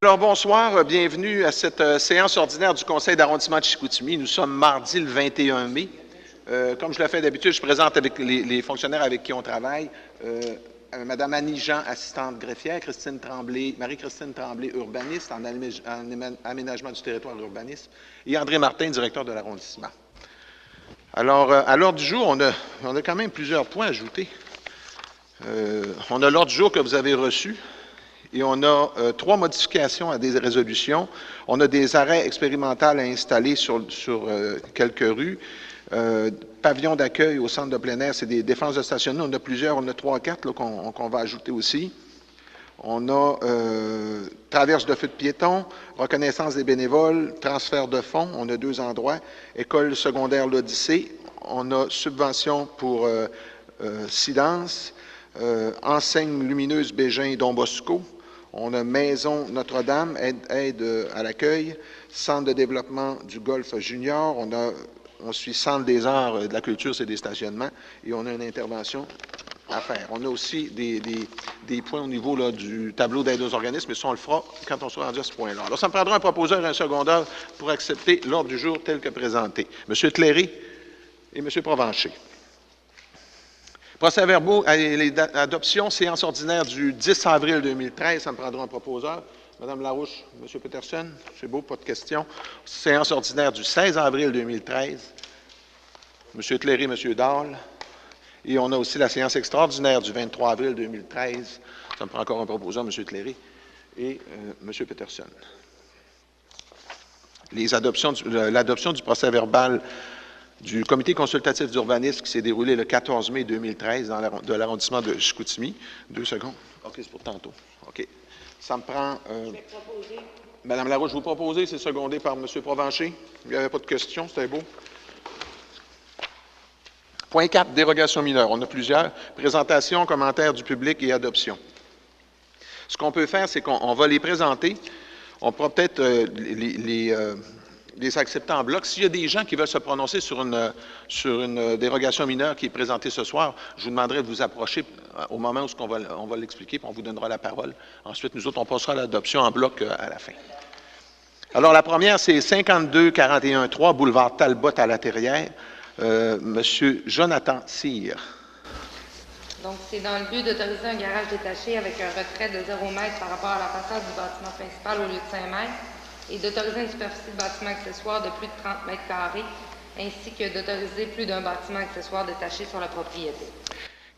Alors bonsoir, bienvenue à cette séance ordinaire du Conseil d'arrondissement de Chicoutimi. Nous sommes mardi le 21 mai. Comme je le fais d'habitude, je présente avec les fonctionnaires avec qui on travaille. Madame Annie Jean, assistante greffière, Christine Tremblay, Marie-Christine Tremblay, urbaniste en aménagement du territoire urbanisme, et André Martin, directeur de l'arrondissement. Alors, à l'ordre du jour, on a quand même plusieurs points à ajouter. On a l'ordre du jour que vous avez reçu. Et on a 3 modifications à des résolutions. On a des arrêts expérimentaux à installer sur quelques rues. Pavillons d'accueil au centre de plein air, c'est des défenses de stationnement. On a plusieurs, on a 3 4 qu'on va ajouter aussi. On a traverse de feu de piétons, reconnaissance des bénévoles, transfert de fonds, on a 2 endroits. École secondaire l'Odyssée, on a subvention pour Silence, enseigne lumineuse Bégin Don Bosco. On a Maison Notre-Dame, aide à l'accueil, Centre de développement du Golfe Junior, on suit Centre des arts, de la culture, c'est des stationnements, et on a une intervention à faire. On a aussi des points au niveau là, du tableau d'aide aux organismes, mais ça, on le fera quand on sera rendu à ce point-là. Alors, ça me prendra un proposeur et un secondeur pour accepter l'ordre du jour tel que présenté. M. Tléry et M. Provencher. Procès-verbaux, adoption, séance ordinaire du 10 avril 2013, ça me prendra un proposeur. Mme Larouche, M. Peterson, c'est beau, pas de questions. Séance ordinaire du 16 avril 2013, M. Tléry, M. Dahl. Et on a aussi la séance extraordinaire du 23 avril 2013, ça me prend encore un proposeur, M. Tléry et M. Peterson. L'adoption du procès-verbal du comité consultatif d'urbanisme qui s'est déroulé le 14 mai 2013 de l'arrondissement de Chicoutimi. 2 secondes. OK, c'est pour tantôt. OK. Ça me prend... Je vais proposer. Mme Larouche, vous proposez, c'est secondé par M. Provencher. Il n'y avait pas de questions, c'était beau. Point 4, dérogation mineure. On a plusieurs. Présentation, commentaires du public et adoption. Ce qu'on peut faire, c'est qu'on va les présenter. On pourra peut-être les accepter en bloc. S'il y a des gens qui veulent se prononcer sur une dérogation mineure qui est présentée ce soir, je vous demanderai de vous approcher au moment où on va l'expliquer, puis on vous donnera la parole. Ensuite, nous autres, on passera à l'adoption en bloc à la fin. Alors, la première, c'est 52-41-3, boulevard Talbot à La Terrière. Monsieur Jonathan Cyr. Donc, c'est dans le but d'autoriser un garage détaché avec un retrait de 0 m par rapport à la façade du bâtiment principal au lieu de 5 m et d'autoriser une superficie de bâtiment accessoire de plus de 30 m², ainsi que d'autoriser plus d'un bâtiment accessoire détaché sur la propriété.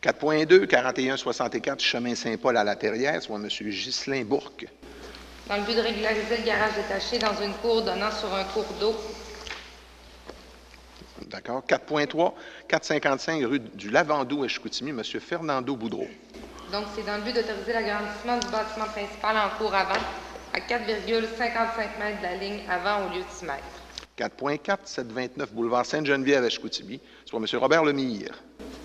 4.2, 41-64, chemin Saint-Paul à La Terrière, soit M. Ghislain Bourque. Dans le but de régulariser le garage détaché dans une cour donnant sur un cours d'eau. D'accord. 4.3, 455 rue du Lavandou à Chicoutimi, M. Fernando Boudreau. Donc, c'est dans le but d'autoriser l'agrandissement du bâtiment principal en cours avant à 4,55 m de la ligne avant au lieu de 6 m. 4.4, 729 boulevard Sainte-Geneviève à Chicoutimi, soit M. Robert Lemire.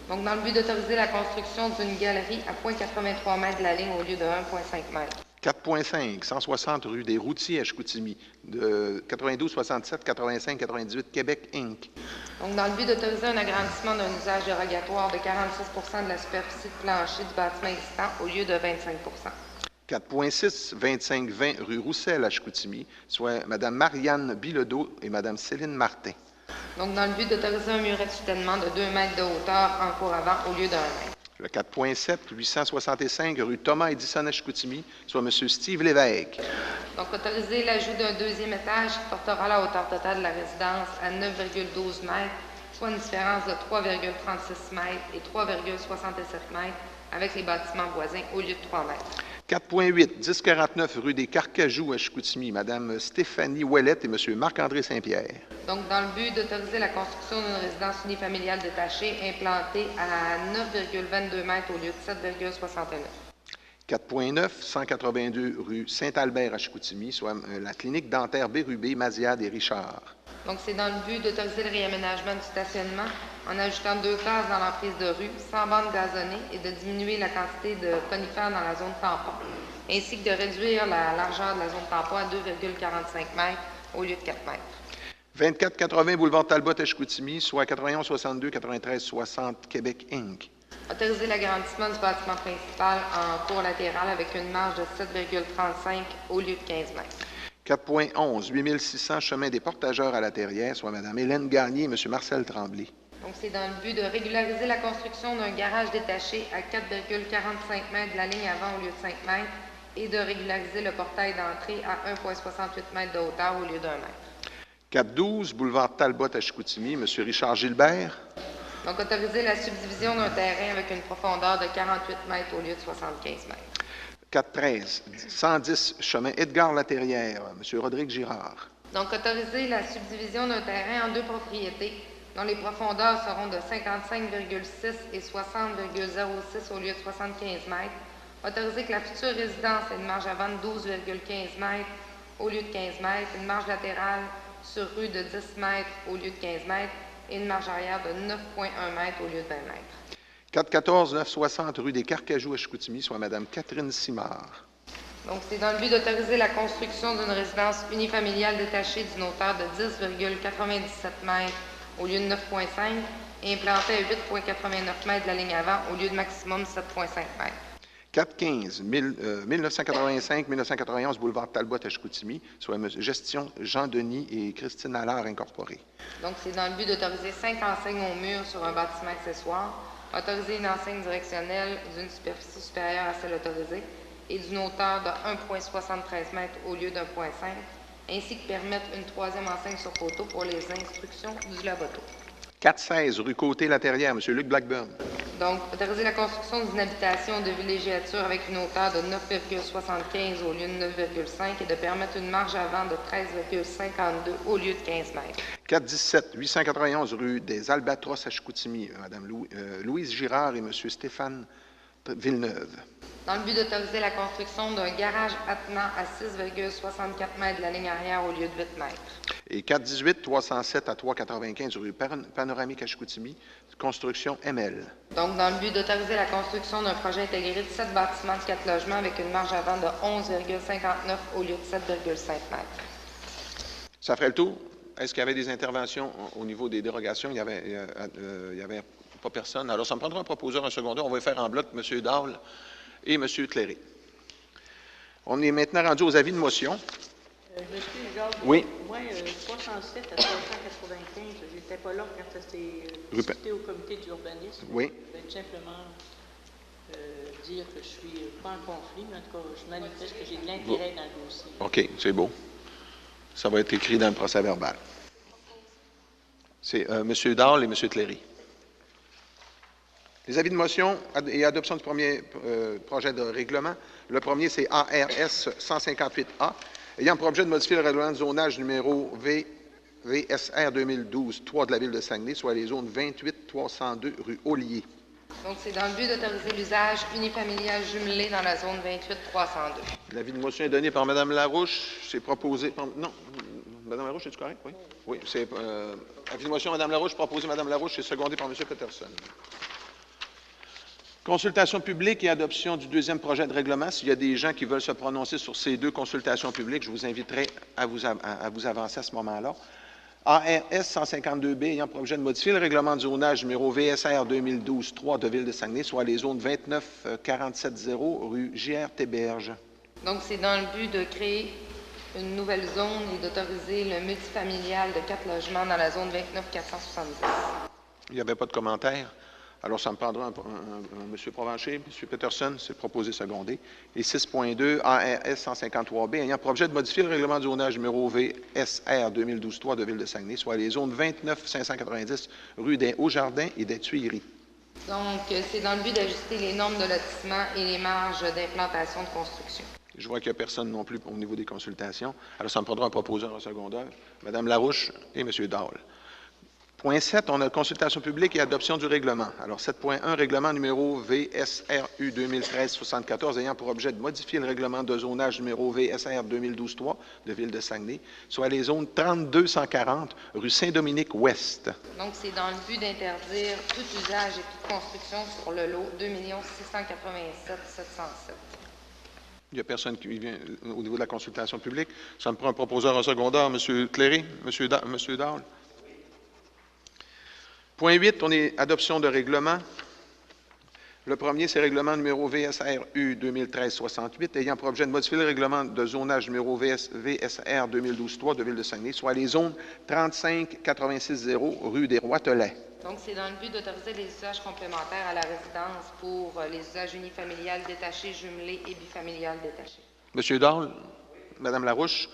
Donc, dans le but d'autoriser la construction d'une galerie à 0,83 m de la ligne au lieu de 1,5 m. 4.5, 160 rue des Routiers à Chicoutimi, de 92 67 85 98 Québec, Inc. Donc, dans le but d'autoriser un agrandissement d'un usage dérogatoire de 46 de la superficie de plancher du bâtiment existant au lieu de 25 4.6, 25-20 rue Roussel à Chicoutimi, soit Mme Marianne Bilodeau et Mme Céline Martin. Donc, dans le but d'autoriser un muret de soutènement de 2 m de hauteur en cours avant au lieu de 1 m. Le 4.7, 865 rue Thomas Edison à Chicoutimi, soit M. Steve Lévesque. Donc, autoriser l'ajout d'un 2e étage qui portera la hauteur totale de la résidence à 9,12 m, soit une différence de 3,36 m et 3,67 m avec les bâtiments voisins au lieu de 3 m. 4.8, 1049 rue des Carcajous à Chicoutimi, Mme Stéphanie Ouellette et M. Marc-André Saint-Pierre. Donc, dans le but d'autoriser la construction d'une résidence unifamiliale détachée implantée à 9,22 m au lieu de 7,69. 4.9, 182 rue Saint-Albert à Chicoutimi, soit la clinique dentaire Bérubé, Maziade et Richard. Donc, c'est dans le but d'autoriser le réaménagement du stationnement en ajoutant 2 classes dans l'emprise de rue, sans bande gazonnée et de diminuer la quantité de conifères dans la zone tampon, ainsi que de réduire la largeur de la zone tampon à 2,45 m au lieu de 4 m. 2480 boulevard Talbot à Chicoutimi, soit 91 62 93 60 Québec, Inc. Autoriser l'agrandissement du bâtiment principal en cour latérale avec une marge de 7,35 au lieu de 15 mètres. 4.11, 8600 chemin des Portageurs à la Terrière, soit Mme Hélène Gagné et M. Marcel Tremblay. Donc, c'est dans le but de régulariser la construction d'un garage détaché à 4,45 mètres de la ligne avant au lieu de 5 mètres et de régulariser le portail d'entrée à 1,68 mètres de hauteur au lieu d'1 mètre. 4.12, boulevard Talbot à Chicoutimi, M. Richard Gilbert. Donc, autoriser la subdivision d'un terrain avec une profondeur de 48 mètres au lieu de 75 mètres. 4.13, 110 chemin Edgar Laterrière, M. Rodrigue Girard. Donc, autoriser la subdivision d'un terrain en 2 propriétés dont les profondeurs seront de 55,6 et 60,06 au lieu de 75 mètres. Autoriser que la future résidence ait une marge avant de 12,15 mètres au lieu de 15 mètres, une marge latérale sur rue de 10 mètres au lieu de 15 mètres et une marge arrière de 9,1 mètres au lieu de 20 mètres. 414 960 rue des Carcajous à Chicoutimi, soit Mme Catherine Simard. Donc, c'est dans le but d'autoriser la construction d'une résidence unifamiliale détachée d'une hauteur de 10,97 mètres au lieu de 9,5 et implantée à 8,89 mètres de la ligne avant au lieu de maximum 7,5 mètres. 415 1985-1991 boulevard Talbot à Chicoutimi, soit gestion Jean-Denis et Christine Allard Incorporée. Donc, c'est dans le but d'autoriser 5 enseignes au mur sur un bâtiment accessoire, autoriser une enseigne directionnelle d'une superficie supérieure à celle autorisée et d'une hauteur de 1,73 mètres au lieu d'1,5, ainsi que permettre une 3e enseigne sur poteau pour les instructions du Laboto. 416 rue Côté-Laterrière, M. Luc Blackburn. Donc, autoriser la construction d'une habitation de villégiature avec une hauteur de 9,75 au lieu de 9,5 et de permettre une marge avant de 13,52 au lieu de 15 mètres. 417 891 rue des Albatros à Chicoutimi, Mme Louise Girard et M. Stéphane Villeneuve. Dans le but d'autoriser la construction d'un garage attenant à 6,64 mètres de la ligne arrière au lieu de 8 mètres. Et 418 307 à 395 rue Panoramique à Chicoutimi, construction ML. Donc, dans le but d'autoriser la construction d'un projet intégré de 7 bâtiments de 4 logements avec une marge avant de 11,59 au lieu de 7,5 mètres. Ça ferait le tour. Est-ce qu'il y avait des interventions au niveau des dérogations? Il y avait pas personne. Alors, ça me prendra un proposeur, un secondeur. On va faire en bloc M. Dahl et M. Cléré. On est maintenant rendu aux avis de motion. Monsieur Jacques, oui. Moi, 307 à 395, je n'étais pas là quand ça s'est discuté au comité d'urbanisme. Oui. Je vais simplement dire que je ne suis pas en conflit, mais en tout cas, je manifeste que j'ai de l'intérêt dans le dossier. OK, c'est beau. Ça va être écrit dans le procès-verbal. C'est M. Dahl et M. Cléry. Les avis de motion et adoption du premier projet de règlement. Le premier, c'est ARS 158A, ayant pour objet de modifier le règlement de zonage numéro VSR 2012-3 de la Ville de Saguenay, soit les zones 28-302 rue Ollier. Donc, c'est dans le but d'autoriser l'usage unifamilial jumelé dans la zone 28-302. L'avis de motion est donné par Mme Larouche. C'est proposé par... Non. Mme Larouche, est-tu correct? Oui. Oui, c'est... avis de motion, Mme Larouche, proposé Mme Larouche et secondé par M. Peterson. Consultation publique et adoption du deuxième projet de règlement. S'il y a des gens qui veulent se prononcer sur ces deux consultations publiques, je vous inviterai à vous avancer à ce moment-là. ARS 152B ayant pour objet de modifier le règlement de zonage numéro VSR 2012-3 de Ville de Saguenay, soit les zones 29-47-0 rue JR-Théberge. Donc, c'est dans le but de créer une nouvelle zone et d'autoriser le multifamilial de 4 logements dans la zone 29-470. Il n'y avait pas de commentaire. Alors, ça me prendra un M. Provencher, M. Peterson, c'est proposé secondé. Et 6.2, ARS 153B, ayant pour objet de modifier le règlement de zonage numéro VSR 2012-3 de Ville de Saguenay, soit les zones 29-590 rue des Hauts-Jardins et des Tuileries. Donc, c'est dans le but d'ajuster les normes de lotissement et les marges d'implantation de construction. Je vois qu'il n'y a personne non plus au niveau des consultations. Alors, ça me prendra un proposeur en secondeur, Mme Larouche et M. Dahl. Point 7, on a consultation publique et adoption du règlement. Alors, 7.1, règlement numéro VSRU 2013-74, ayant pour objet de modifier le règlement de zonage numéro VSR 2012-3 de Ville de Saguenay, soit les zones 32-140 rue Saint-Dominique-Ouest. Donc, c'est dans le but d'interdire tout usage et toute construction sur le lot 2 687 707. Il n'y a personne qui vient au niveau de la consultation publique. Ça me prend un proposeur en secondaire, M. Cléry, M. Dahl. Point 8, on est adoption de règlement. Le premier, c'est règlement numéro VSRU 2013-68, ayant pour objet de modifier le règlement de zonage numéro VSR 2012-3 de Ville de Saguenay, soit les zones 35-86-0 rue des Roitelets. Donc, c'est dans le but d'autoriser les usages complémentaires à la résidence pour les usages unifamiliales détachés, jumelés et bifamiliales détachés. Monsieur Dahl, Madame Larouche,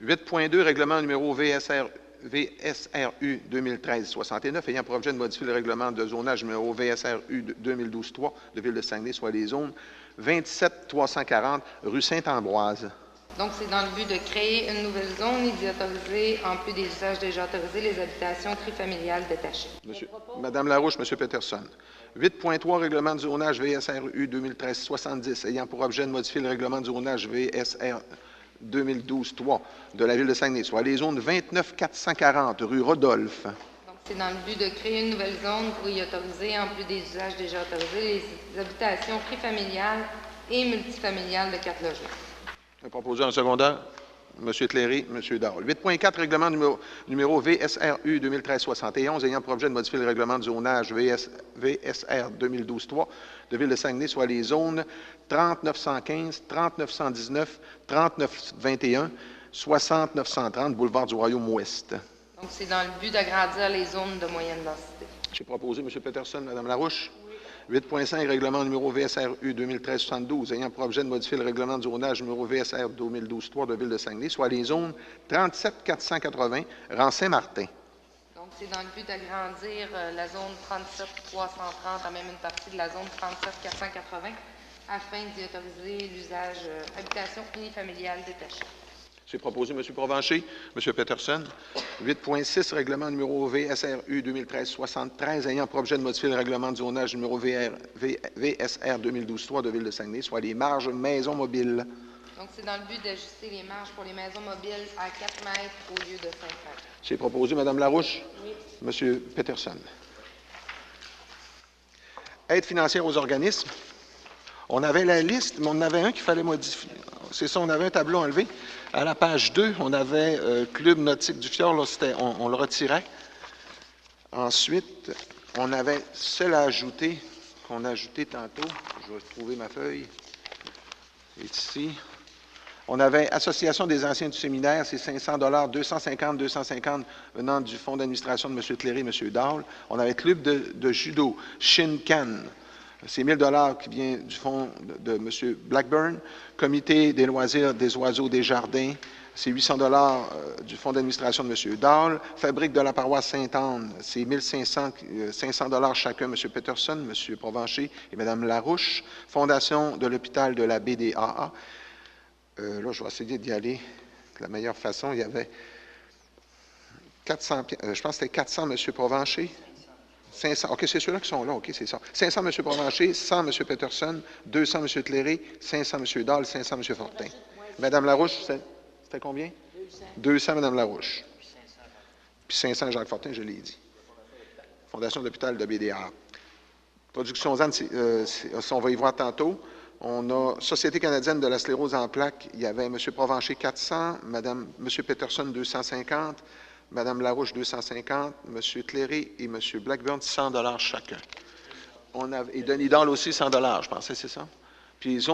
8.2, règlement numéro VSRU 2013-69, ayant pour objet de modifier le règlement de zonage numéro VSRU 2012-3 de Ville de Saguenay, soit les zones 27-340 rue Saint-Ambroise. Donc, c'est dans le but de créer une nouvelle zone et d'y autoriser, en plus des usages déjà autorisés, les habitations trifamiliales détachées. Madame Larouche, Monsieur Peterson. 8.3, règlement de zonage VSRU 2013-70, ayant pour objet de modifier le règlement de zonage VSR 2012-3 de la Ville de Saguenay, soit les zones 29-440 rue Rodolphe. Donc, c'est dans le but de créer une nouvelle zone pour y autoriser, en plus des usages déjà autorisés, les habitations trifamiliales et multifamiliales de 4 logements. Un proposé en secondaire, M. Cléry, M. Dahl. 8.4, règlement numéro VSRU 2013-71, ayant pour objet de modifier le règlement de zonage VSR 2012-3 de Ville de Saguenay, soit les zones 3915, 3919, 3921, 6930, boulevard du Royaume-Ouest. Donc, c'est dans le but d'agrandir les zones de moyenne densité. J'ai proposé, M. Peterson, Mme Larouche. 8.5, règlement numéro VSRU 2013-72, ayant pour objet de modifier le règlement de zonage numéro VSR 2012-3 de Ville de Saguenay, soit les zones 37-480, rang Saint-Martin. Donc, c'est dans le but d'agrandir la zone 37-330, à même une partie de la zone 37-480, afin d'y autoriser l'usage habitation unifamiliale détachée. J'ai proposé M. Provencher, M. Peterson. 8.6, règlement numéro VSRU 2013-73, ayant pour objet de modifier le règlement de zonage numéro VSR 2012-3 de Ville de Saguenay, soit les marges maisons mobiles. Donc, c'est dans le but d'ajuster les marges pour les maisons mobiles à 4 mètres au lieu de 5 mètres. J'ai proposé Mme Larouche, Oui. M. Peterson. Aide financière aux organismes. On avait la liste, mais on en avait un qu'il fallait modifier. C'est ça, on avait un tableau enlevé. À la page 2, on avait Club nautique du Fjord, là, on le retirait. Ensuite, on avait celle à ajouter, qu'on a ajouté tantôt. Je vais trouver ma feuille. C'est ici. On avait Association des anciens du séminaire, c'est 500 250 venant du fonds d'administration de M. Cléry et M. Dahl. On avait Club de judo, Shinkan. C'est 1 000 qui vient du fonds de M. Blackburn. Comité des loisirs des oiseaux des jardins, c'est 800 du fonds d'administration de M. Dahl. Fabrique de la paroisse Sainte-Anne, c'est 500 chacun, M. Peterson, M. Provencher et Mme Larouche. Fondation de l'hôpital de la BDAA. Là, je vais essayer d'y aller de la meilleure façon. Il y avait 400, je pense que c'était 400 M. Provencher. 500, OK, c'est ceux-là qui sont là, OK, c'est ça. 500 M. Provencher, 100 M. Peterson, 200 M. Cléry, 500 M. Dahl, 500 M. Fortin. Mme Larouche, c'était combien? 200 Mme Larouche. Puis 500 Jacques Fortin, je l'ai dit. Fondation de l'hôpital de BDA. Production ZAN, on va y voir tantôt. On a Société canadienne de la sclérose en plaques, il y avait M. Provencher 400, M. Peterson 250, Mme Larouche, 250, M. Cléry et M. Blackburn, 100 chacun. Et Denis Dahl aussi, 100 je pensais, c'est ça? Puis,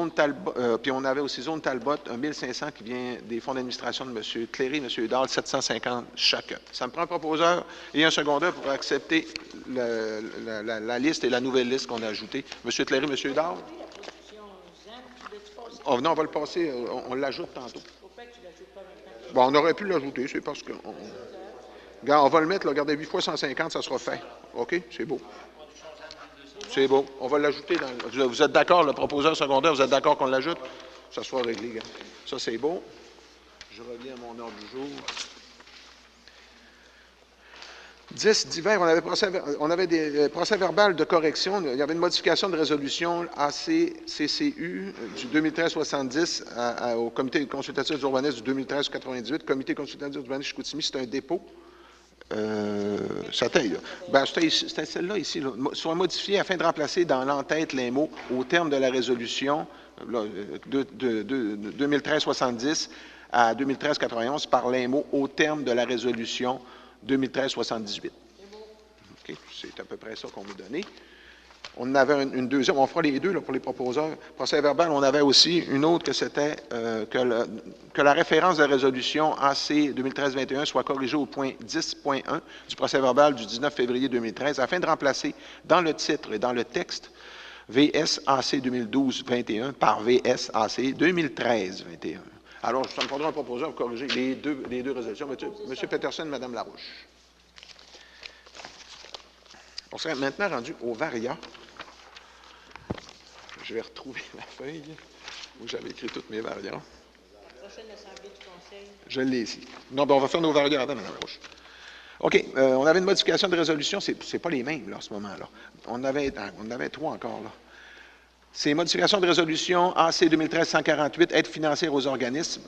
puis on avait aussi Zone Talbot, 1 500 qui vient des fonds d'administration de M. Cléry, M. Dahl, 750 chacun. Ça me prend un proposeur et un secondaire pour accepter la liste et la nouvelle liste qu'on a ajoutée. M. Cléry, M. Dahl? Oh, non, on va le passer, on l'ajoute tantôt. Bon, on aurait pu l'ajouter, c'est parce que... Regarde, on va le mettre, là, regardez, 8 fois 150, ça sera fait. OK? C'est beau. C'est beau. On va l'ajouter dans... Vous êtes d'accord, le proposeur secondaire, vous êtes d'accord qu'on l'ajoute? Ça soit réglé, regarde. Ça, c'est beau. Je reviens à mon ordre du jour. 10 divers, on avait des procès verbal de correction. Il y avait une modification de résolution ACCCU du 2013-70 au Comité consultatif d'urbanisme du 2013-98. Comité consultatif d'urbanisme Chicoutimi, c'est un dépôt. C'était celle-là ici. Là, soit modifié afin de remplacer dans l'entête les mots au terme de la résolution de 2013-70 à 2013-91 par les mots au terme de la résolution 2013-78. Okay. C'est à peu près ça qu'on m'a donné. On en avait une deuxième, on fera les deux là, pour les proposeurs. Procès verbal, on avait aussi une autre que c'était que la référence de la résolution AC 2013-21 soit corrigée au point 10.1 du procès verbal du 19 février 2013 afin de remplacer dans le titre et dans le texte VSAC 2012-21 par VSAC 2013-21. Alors, ça me faudra un proposeur pour corriger les deux résolutions. Monsieur Peterson, Mme Larouche. On serait maintenant rendu au variant. Je vais retrouver ma feuille où j'avais écrit toutes mes variants. La prochaine assemblée du Conseil. Je l'ai ici. Non, ben on va faire nos variants avant, Mme Larouche. OK. On avait une modification de résolution. Ce n'est pas les mêmes, là, en ce moment-là. On avait trois encore, là. Ces modifications de résolution AC 2013-148, aide financière aux organismes,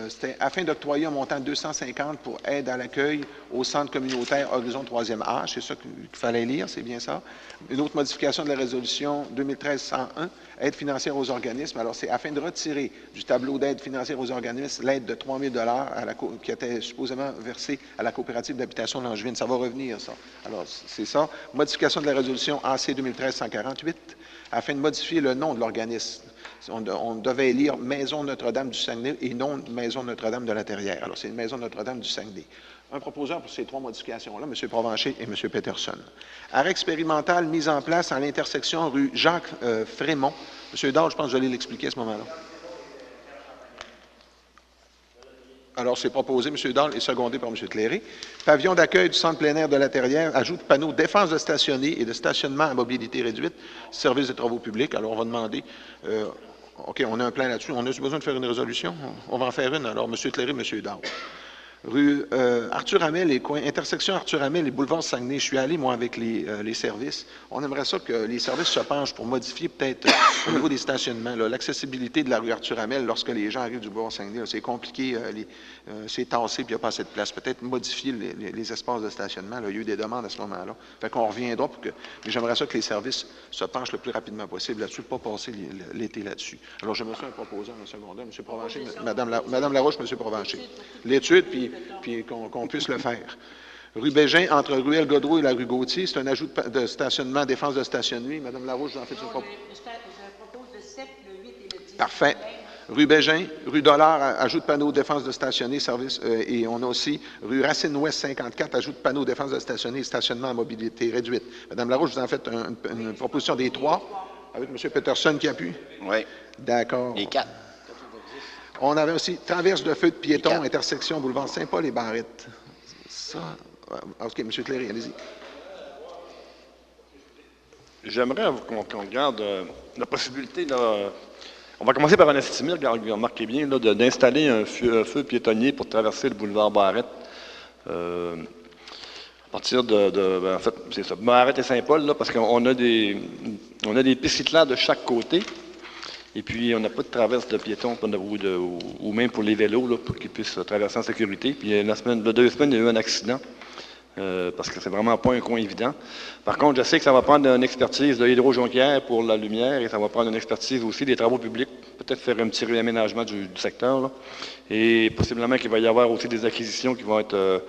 c'était afin d'octroyer un montant de 250 pour aide à l'accueil au centre communautaire Horizon 3e âge. C'est ça qu'il fallait lire, c'est bien ça. Une autre modification de la résolution 2013-101, aide financière aux organismes. Alors, c'est afin de retirer du tableau d'aide financière aux organismes l'aide de 3 000 qui était supposément versée à la coopérative d'habitation de Langevin. Ça va revenir, ça. Alors, c'est ça. Modification de la résolution AC 2013-148, afin de modifier le nom de l'organisme. On devait lire Maison Notre-Dame du Saguenay et non Maison Notre-Dame de la Terrière. Alors, c'est Maison Notre-Dame du Saguenay. Un proposeur pour ces trois modifications-là, M. Provencher et M. Peterson. Arrêt expérimental mise en place à l'intersection rue Jacques-Frémont. M. Dard, je pense que je vais l'expliquer à ce moment-là. Alors, c'est proposé, M. Dahl, et secondé par M. Cléré. Pavillon d'accueil du centre plein air de la Terrière, ajoute panneau défense de stationner et de stationnement à mobilité réduite, service des travaux publics. Alors, on va demander, OK, on a un plan là-dessus. On a besoin de faire une résolution? On va en faire une. Alors, M. Cléré, M. Dahl. Rue Arthur Hamel, intersection Arthur Hamel et boulevard Saguenay. Je suis allé, moi, avec les services. On aimerait ça que les services se penchent pour modifier peut-être au niveau des stationnements, l'accessibilité de la rue Arthur Hamel lorsque les gens arrivent du boulevard Saguenay. C'est compliqué, c'est tassé, puis il n'y a pas assez de place. Peut-être modifier les espaces de stationnement. Là, il y a eu des demandes à ce moment-là. Fait qu'on reviendra pour que... Mais j'aimerais ça que les services se penchent le plus rapidement possible là-dessus, pas passer l'été là-dessus. Alors, je me suis un proposant en secondaire, M. Provencher, Mme Larouche, M. Provencher. L'étude, puis qu'on puisse le faire. Rue Bégin, entre Ruelle Godreau et la rue Gauthier, c'est un ajout de stationnement, défense de stationnement. Mme Larouche, vous en faites une proposition. Je propose le 7, le 8 et le 10. Parfait. Rue Bégin, rue Dollard, ajout de panneau défense de stationner, service, et on a aussi rue Racine-Ouest 54, ajout de panneau défense de stationner et stationnement à mobilité réduite. Mme Larouche, vous en faites une proposition des trois, avec M. Peterson qui appuie? Oui. D'accord. Les quatre. On avait aussi traverse de feu de piéton, intersection boulevard Saint-Paul et Barrette. Ça. OK, M. Cléry, allez-y. J'aimerais qu'on regarde la possibilité, là, on va commencer par un estimé, remarquez bien, d'installer un feu piétonnier pour traverser le boulevard Barrette. À partir en fait, c'est ça, Barrette et Saint-Paul, là, parce qu'on a des pistes cyclables de chaque côté. Et puis, on n'a pas de traverse de piétons ou même pour les vélos, là, pour qu'ils puissent traverser en sécurité. Puis, il y a 2 semaines, il y a eu un accident, parce que c'est vraiment pas un coin évident. Par contre, je sais que ça va prendre une expertise de Hydro-Jonquière pour la lumière et ça va prendre une expertise aussi des travaux publics, peut-être faire un petit réaménagement du secteur. Là. Et possiblement qu'il va y avoir aussi des acquisitions qui vont être...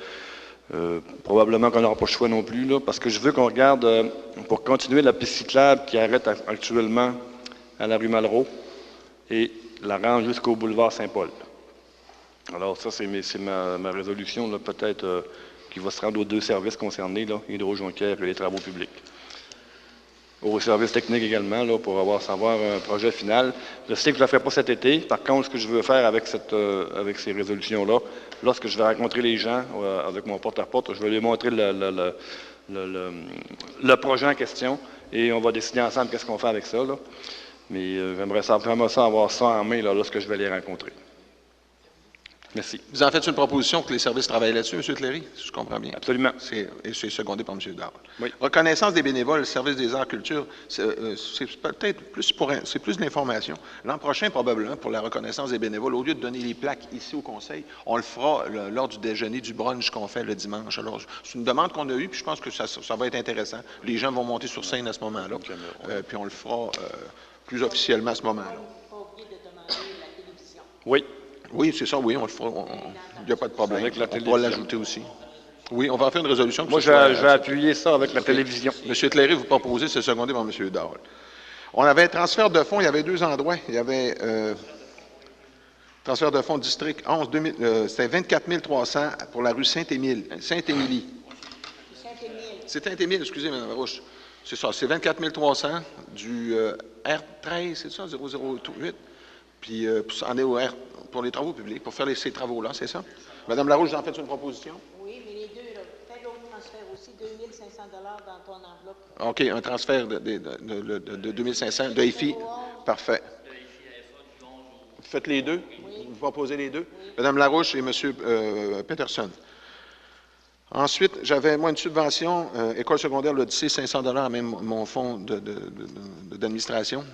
probablement qu'on n'aura pas le choix non plus, là, parce que je veux qu'on regarde, pour continuer la piste cyclable qui arrête actuellement à la rue Malraux et la rend jusqu'au boulevard Saint-Paul. Alors ça, c'est ma résolution, peut-être qui va se rendre aux deux services concernés, Hydro-Jonquière et les travaux publics. Aux services techniques également, là, pour savoir un projet final. Je sais que je ne le ferai pas cet été. Par contre, ce que je veux faire avec ces résolutions-là, lorsque je vais rencontrer les gens avec mon porte-à-porte, je vais leur montrer le projet en question et on va décider ensemble qu'est-ce qu'on fait avec ça. Là. Mais j'aimerais vraiment avoir ça en main lorsque je vais les rencontrer. Merci. Vous en faites une proposition pour que les services travaillent là-dessus, M. Cléry, si je comprends bien? Absolument. Et c'est secondé par M. Dard. Oui. Reconnaissance des bénévoles, le service des arts culture, c'est peut-être plus c'est plus de l'information. L'an prochain, probablement, pour la reconnaissance des bénévoles, au lieu de donner les plaques ici au Conseil, on le fera lors du déjeuner, du brunch qu'on fait le dimanche. Alors, c'est une demande qu'on a eue, puis je pense que ça va être intéressant. Les gens vont monter sur scène à ce moment-là, puis on le fera plus officiellement à ce moment-là. Pas oublier de demander la télévision. Oui. Oui, c'est ça, oui, on le fera. Il n'y a pas de problème. Avec la on pourra l'ajouter aussi. Oui, on va en faire une résolution. Moi, j'ai appuyé ça avec la télévision. M. Cléry, vous proposez, c'est secondé par M. Dahl. On avait transfert de fonds, il y avait deux endroits. Il y avait transfert de fonds district 11, c'était 24 300 pour la rue Saint-Émile. Saint-Émilie. C'est Saint-Émile, excusez, Mme Larouche. C'est ça, c'est 24 300 du R13, c'est ça, 008. Puis on est au R pour les travaux publics, pour faire ces travaux-là, c'est ça? Mme Larouche, vous en faites une proposition? Oui, mais les deux, fais l'autre transfert aussi, 2 500 dans ton enveloppe. OK, un transfert de 2 500 de IFI. Parfait. Faites les deux? Oui. Vous proposez les deux? Oui. Mme Larouche et M. Peterson. Ensuite, j'avais, moi, une subvention, école secondaire, l'Odyssée, 500 $, même mon fonds d'administration.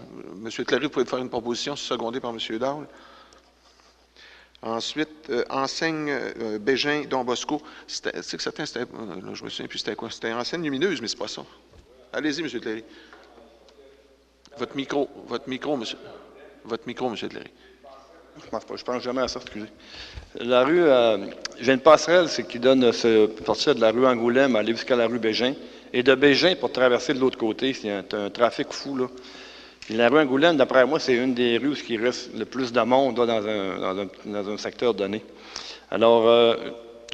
M. Cléry, vous pouvez faire une proposition, secondée par M. Dahl. Ensuite, enseigne Bégin, Don Bosco. Je me souviens plus c'était quoi. C'était enseigne lumineuse, mais c'est pas ça. Allez-y, M. Cléry. Votre micro, monsieur. Votre micro, M. Cléry. Je pense jamais à ça, excusez. La rue, j'ai une passerelle qui donne partir de la rue Angoulême à aller jusqu'à la rue Bégin. Et de Bégin, pour traverser de l'autre côté, c'est un trafic fou, là. Puis la rue Angoulême, d'après moi, c'est une des rues où il reste le plus de monde là, dans un secteur donné. Alors,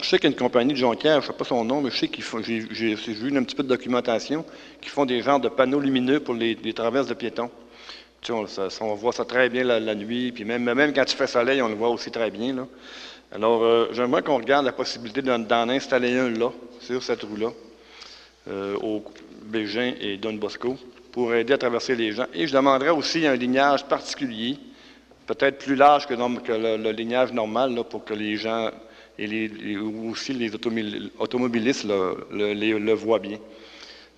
je sais qu'il y a une compagnie de Jonquière, je ne sais pas son nom, mais je sais qu'ils font, j'ai vu un petit peu de documentation, qui font des genres de panneaux lumineux pour les traverses de piétons. Tu sais, on voit ça très bien la nuit, puis même quand il fait soleil, on le voit aussi très bien, là. Alors, j'aimerais qu'on regarde la possibilité d'en installer un là, sur cette rue-là, au Bégin et Don Bosco, pour aider à traverser les gens. Et je demanderais aussi un lignage particulier, peut-être plus large que le lignage normal, là, pour que les gens, et aussi les automobilistes le voient bien.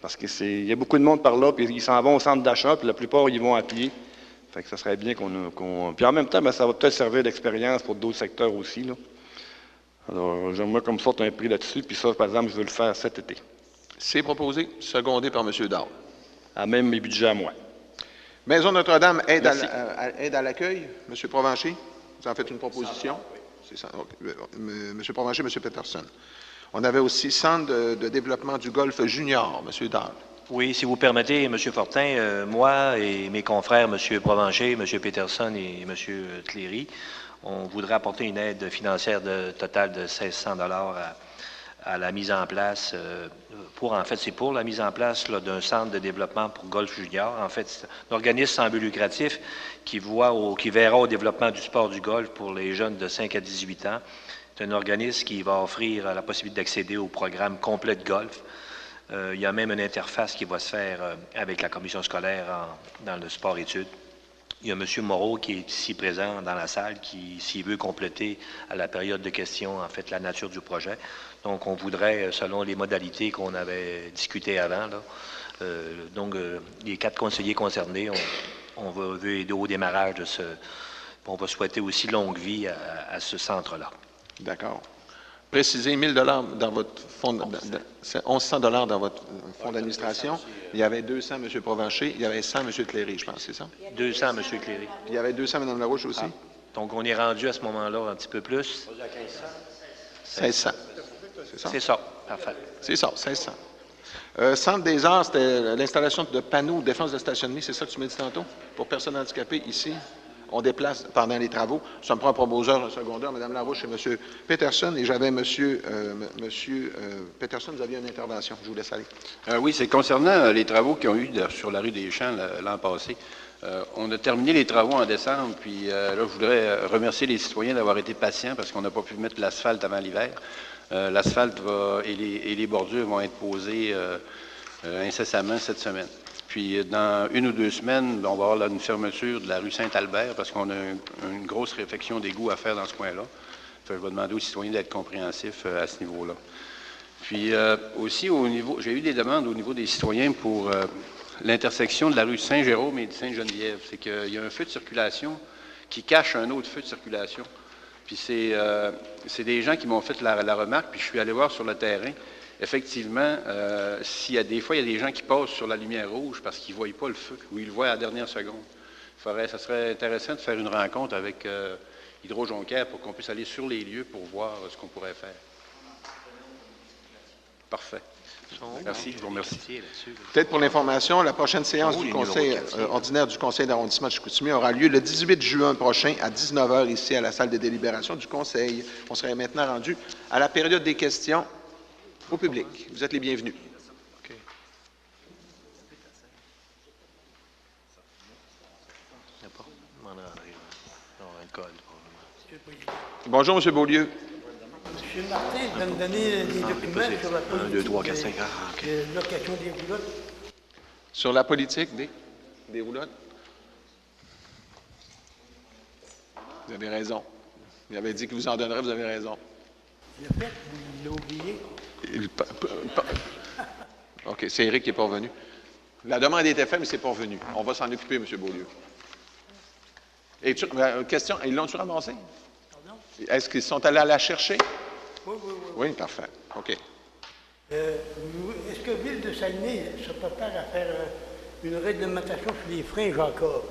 Parce qu'il y a beaucoup de monde par là, puis ils s'en vont au centre d'achat, puis la plupart, ils vont à pied. Fait que ça serait bien Puis en même temps, ben, ça va peut-être servir d'expérience pour d'autres secteurs aussi, là. Alors, j'aimerais qu'on me sorte un prix là-dessus, puis ça, par exemple, je veux le faire cet été. C'est proposé, secondé par M. Dahl. À même mes budgets à moi. Maison Notre-Dame, aide à l'accueil. M. Provencher, vous en faites une proposition? C'est ça. Okay. M. Provencher, M. Peterson. On avait aussi Centre de développement du golf junior, M. Dahl. Oui, si vous permettez, M. Fortin, moi et mes confrères, M. Provencher, M. Peterson et M. Cléry, on voudrait apporter une aide financière totale de 1 600 $ à la mise en place, c'est pour la mise en place d'un centre de développement pour golf junior. En fait, c'est un organisme sans but lucratif qui verra au développement du sport du golf pour les jeunes de 5 à 18 ans. C'est un organisme qui va offrir la possibilité d'accéder au programme complet de golf. Il y a même une interface qui va se faire avec la commission scolaire dans le sport-études. Il y a M. Moreau qui est ici présent dans la salle, qui, s'il veut compléter à la période de questions, en fait, la nature du projet. Donc, on voudrait, selon les modalités qu'on avait discutées avant, là, les 4 conseillers concernés, on veut aider au démarrage de on va souhaiter aussi longue vie à ce centre-là. D'accord. Précisez 1 000 $ dans votre fonds, 1 100 $ dans votre fonds d'administration. Il y avait 200 M. Provencher, il y avait 100 M. Cléry, je pense, c'est ça? 200 M. Cléry. Il y avait 200 Mme Larouche aussi? Ah. Donc, on est rendu à ce moment-là un petit peu plus. 1600. C'est ça? C'est ça, parfait. C'est ça, 1600. Centre des arts, c'était l'installation de panneaux de défense de stationnement, c'est ça que tu m'as dit tantôt? Pour personnes handicapées ici? On déplace pendant les travaux. Ça me prend un proposeur, un secondaire, Mme Larouche et M. Peterson. Et j'avais M. Peterson, vous aviez une intervention. Je vous laisse aller. Oui, c'est concernant les travaux qui ont eu sur la rue des Champs l'an passé. On a terminé les travaux en décembre, puis là, je voudrais remercier les citoyens d'avoir été patients parce qu'on n'a pas pu mettre l'asphalte avant l'hiver. L'asphalte et les bordures vont être posées incessamment cette semaine. Puis, dans 1 ou 2 semaines, on va avoir une fermeture de la rue Saint-Albert parce qu'on a une grosse réfection d'égouts à faire dans ce coin-là. Je vais demander aux citoyens d'être compréhensifs à ce niveau-là. Puis, aussi, j'ai eu des demandes au niveau des citoyens pour l'intersection de la rue Saint-Jérôme et de Sainte-Geneviève. C'est qu'il y a un feu de circulation qui cache un autre feu de circulation. Puis, c'est des gens qui m'ont fait la remarque, puis je suis allé voir sur le terrain. Effectivement, des fois, il y a des gens qui passent sur la lumière rouge parce qu'ils ne voient pas le feu ou ils le voient à la dernière seconde. Ça serait intéressant de faire une rencontre avec Hydro-Jonquière pour qu'on puisse aller sur les lieux pour voir ce qu'on pourrait faire. Parfait. Merci, je vous remercie. Peut-être pour l'information, la prochaine séance Oh, du les conseil numéros de quartier. ordinaire du conseil d'arrondissement de Chicoutimi aura lieu le 18 juin prochain à 19 h ici à la salle de délibération du conseil. On serait maintenant rendu à la période des questions au public. Vous êtes les bienvenus. Bonjour, M. Beaulieu. M. Martin va me donner des documents sur la politique 1, 2, 3, 4, 5, de location des roulottes. Sur la politique des roulottes? Vous avez raison. Il avait dit qu'il vous en donnerait, vous avez raison. Le fait, vous l'avez oublié. OK, c'est Éric qui n'est pas revenu. La demande était faite, mais c'est pas revenu. On va s'en occuper, M. Beaulieu. Et question, ils l'ont-tu ramassé? Pardon? Est-ce qu'ils sont allés la chercher? Oui, oui, oui. Oui, parfait. OK. Est-ce que Ville de Saguenay se prépare à faire une réglementation sur les freins Jacob?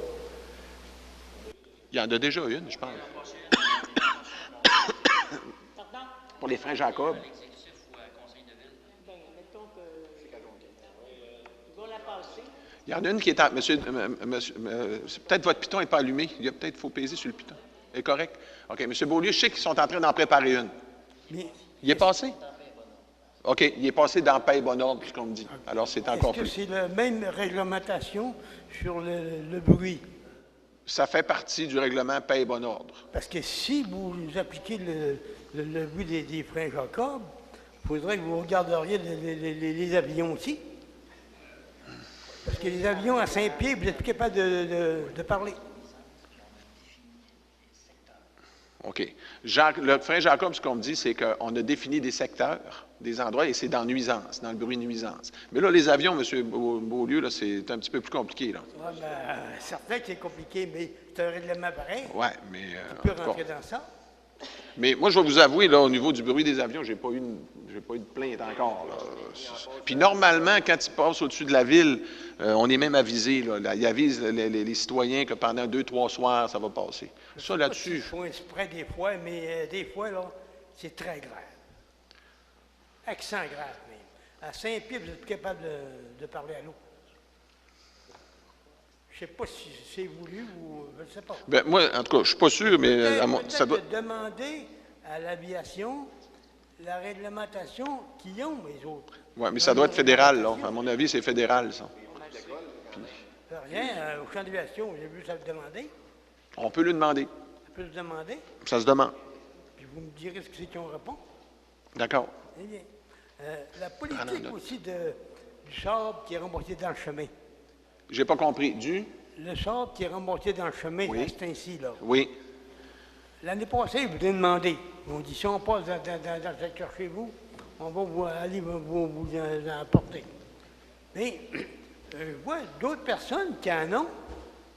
Il y en a déjà une, je pense. Pour les freins Jacob. Ben, mettons que. Ils vont la passer. Il y en a une qui est en... Monsieur, peut-être votre piton n'est pas allumé. Il y a peut-être faut peser sur le piton. Est correct? OK. M. Beaulieu, je sais qu'ils sont en train d'en préparer une. Mais Il est passé? OK. Il est passé dans paix et bon ordre, ce qu'on me dit. Alors, c'est encore est-ce que plus. c'est la même réglementation sur le bruit? Ça fait partie du règlement paix et bon ordre. Parce que si vous appliquez le bruit des freins Jacob, il faudrait que vous regarderiez les avions aussi. Parce que les avions à Saint-Pierre, vous n'êtes plus capable de parler. OK. Le frein Jacob, ce qu'on me dit, c'est qu'on a défini des secteurs, des endroits, et c'est dans nuisance, dans le bruit nuisance. Mais là, les avions, M. Beaulieu, là, c'est un petit peu plus compliqué, là. Ouais, ben, certain que c'est compliqué, mais c'est un règlement pareil. Oui, mais... Tu peux en tout cas. rentrer dans ça. Mais moi, je vais vous avouer, là, au niveau du bruit des avions, j'ai pas eu de plainte encore, là. Puis normalement, quand ils passent au-dessus de la ville, on est même avisé, là. Ils avisent les citoyens que pendant 2-3 soirs, ça va passer. Ça, là-dessus... Ils font exprès des fois, mais des fois, là, c'est très grave. Accent grave, même. À Saint-Pierre, vous êtes plus capable de parler à l'eau. Je ne sais pas si c'est voulu ou je ne sais pas. Ben, moi, en tout cas, je suis pas sûr, mais ça doit... Peut-être demander à l'aviation la réglementation qu'ils ont, les autres. Oui, mais ça doit être fédéral, là. À mon avis, c'est fédéral, ça. Rien, au champ d'aviation, j'ai vu ça le demander. On peut lui demander. Ça peut se demander, Ça se demande. puis vous me direz ce que c'est qu'on répond. D'accord. Eh bien, la politique aussi du sable qui est remonté dans le chemin. J'ai pas compris. Le sable qui est remonté dans le chemin, Oui. c'est ainsi, là. Oui. L'année passée, ils vous avez demandé. Ils ont dit, si on passe dans le secteur chez vous, on va aller vous en apporter. Mais je vois d'autres personnes qui en ont,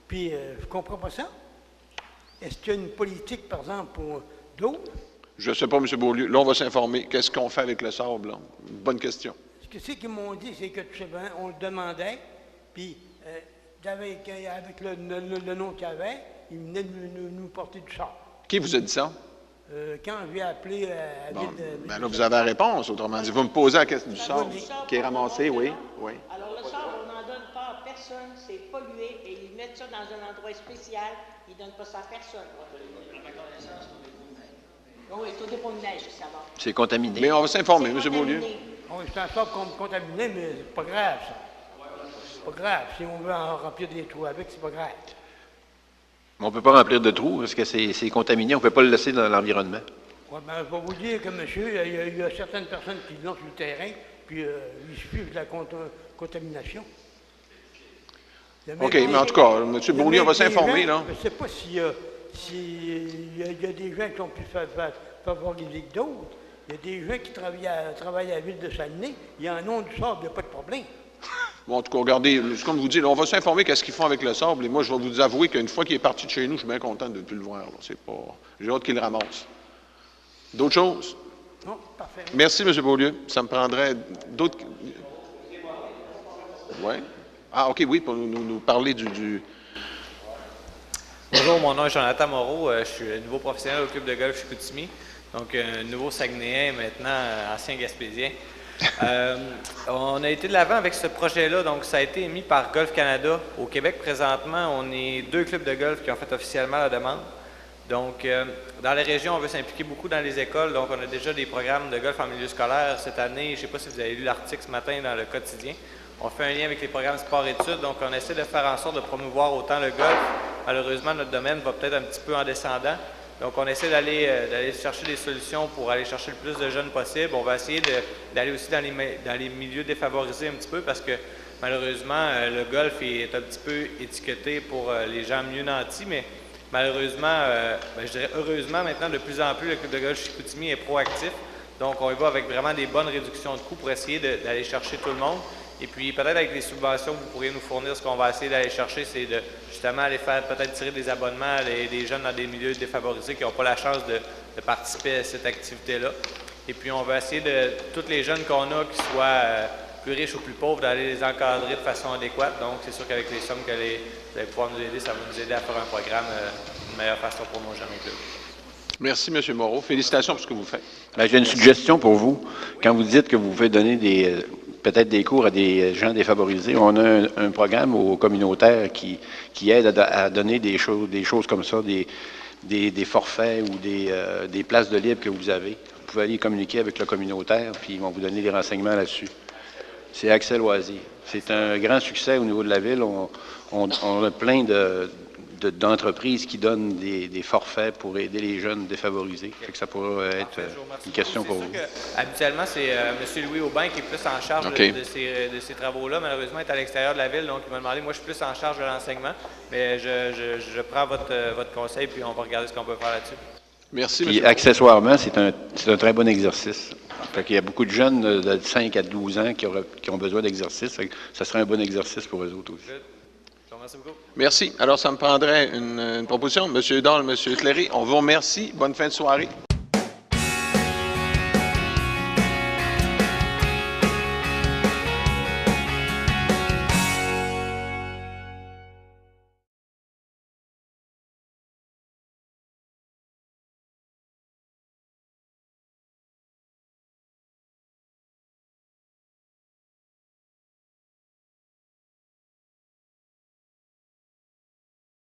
puis je comprends pas ça. Est-ce qu'il y a une politique, par exemple, pour d'autres? Je ne sais pas, M. Beaulieu. Là, on va s'informer. Qu'est-ce qu'on fait avec le sable, là? Bonne question. Ce que c'est qu'ils m'ont dit, c'est que tout simplement, on le demandait, puis avec le nom qu'il y avait, ils venaient nous porter du sable. Qui vous a dit ça? Quand j'ai appelé à Bon, Ville de... ben là, vous avez la réponse, autrement dit. Vous me posez la question du sable qui est ramassé, oui. Oui. Alors, le sable, on n'en donne pas à personne, c'est pollué, et ils mettent ça dans un endroit spécial, ils ne donnent pas ça à personne. Oui, tout dépend de neige, ça va. C'est contaminé. Mais on va s'informer, M. C'est Beaulieu. contaminé. Oui, c'est un sable contaminé, mais c'est pas grave, ça. C'est pas grave. Si on veut en remplir des trous avec, c'est pas grave. On ne peut pas remplir de trous parce que c'est contaminé. On ne peut pas le laisser dans l'environnement. Ouais, ben, je vais vous dire que, monsieur, il y a certaines personnes qui l'ont sur le terrain, puis ils suivent de la contamination. OK, mais en tout cas, M. Beaulieu, on va s'informer, là. Je ne sais pas s'il y a des gens qui sont plus favorisés que d'autres. Il y a des gens qui travaillent à la ville de Saguenay. Il en ont du sable, il n'y a pas de problème. Bon, en tout cas, regardez, comme je vous dis, là, on va s'informer qu'est-ce qu'ils font avec le sable. Et moi, je vais vous avouer qu'une fois qu'il est parti de chez nous, je suis bien content de ne plus le voir. C'est pas... J'ai hâte qu'il le ramasse. D'autres choses? Non, parfait. Merci, M. Beaulieu. Ça me prendrait d'autres... Oui? Ah, OK, oui, pour nous parler du... Bonjour, mon nom est Jonathan Moreau. Je suis le nouveau professionnel au club de golf Chicoutimi. Donc, nouveau Saguenayen, maintenant ancien Gaspésien. On a été de l'avant avec ce projet-là, donc ça a été émis par Golf Canada. Au Québec, présentement, on est 2 clubs de golf qui ont fait officiellement la demande. Donc, dans les régions, on veut s'impliquer beaucoup dans les écoles, donc on a déjà des programmes de golf en milieu scolaire. Cette année, je ne sais pas si vous avez lu l'article ce matin dans le quotidien, on fait un lien avec les programmes sport-études, donc on essaie de faire en sorte de promouvoir autant le golf. Malheureusement, notre domaine va peut-être un petit peu en descendant. Donc, on essaie d'aller chercher des solutions pour aller chercher le plus de jeunes possible. On va essayer d'aller aussi dans les milieux défavorisés un petit peu parce que malheureusement, le golf est un petit peu étiqueté pour les gens mieux nantis, mais malheureusement, je dirais heureusement, maintenant, de plus en plus, le club de golf Chicoutimi est proactif. Donc, on y va avec vraiment des bonnes réductions de coûts pour essayer d'aller chercher tout le monde. Et puis, peut-être avec les subventions que vous pourriez nous fournir, ce qu'on va essayer d'aller chercher, c'est de justement aller faire peut-être tirer des abonnements à des jeunes dans des milieux défavorisés qui n'ont pas la chance de participer à cette activité-là. Et puis, on va essayer de, tous les jeunes qu'on a, qu'ils soient plus riches ou plus pauvres, d'aller les encadrer de façon adéquate. Donc, c'est sûr qu'avec les sommes que vous allez pouvoir nous aider, ça va nous aider à faire un programme de meilleure façon pour nos jeunes au club. Merci, M. Moreau. Félicitations pour ce que vous faites. J'ai une suggestion pour vous. Quand vous dites que vous pouvez donner peut-être des cours à des gens défavorisés, on a un programme aux communautaires qui aide à donner des choses comme ça, des forfaits ou des places de libre que vous avez. Vous pouvez aller communiquer avec le communautaire, puis ils vont vous donner des renseignements là-dessus. C'est Accès Loisirs. C'est un grand succès au niveau de la ville. On a plein d'entreprises qui donnent des forfaits pour aider les jeunes défavorisés. Fait que ça pourrait être une question pour vous. Habituellement, c'est M. Louis Aubin qui est plus en charge de ces travaux-là. Malheureusement, il est à l'extérieur de la ville, donc il m'a demandé. Moi, je suis plus en charge de l'enseignement, mais je prends votre conseil, puis on va regarder ce qu'on peut faire là-dessus. Merci, puis, accessoirement, c'est un très bon exercice. Fait qu'il y a beaucoup de jeunes de 5 à 12 ans qui ont besoin d'exercice. Ça serait un bon exercice pour eux autres aussi. Merci beaucoup. Merci. Alors, ça me prendrait une proposition. M. Dahl, M. Cléry, on vous remercie. Bonne fin de soirée.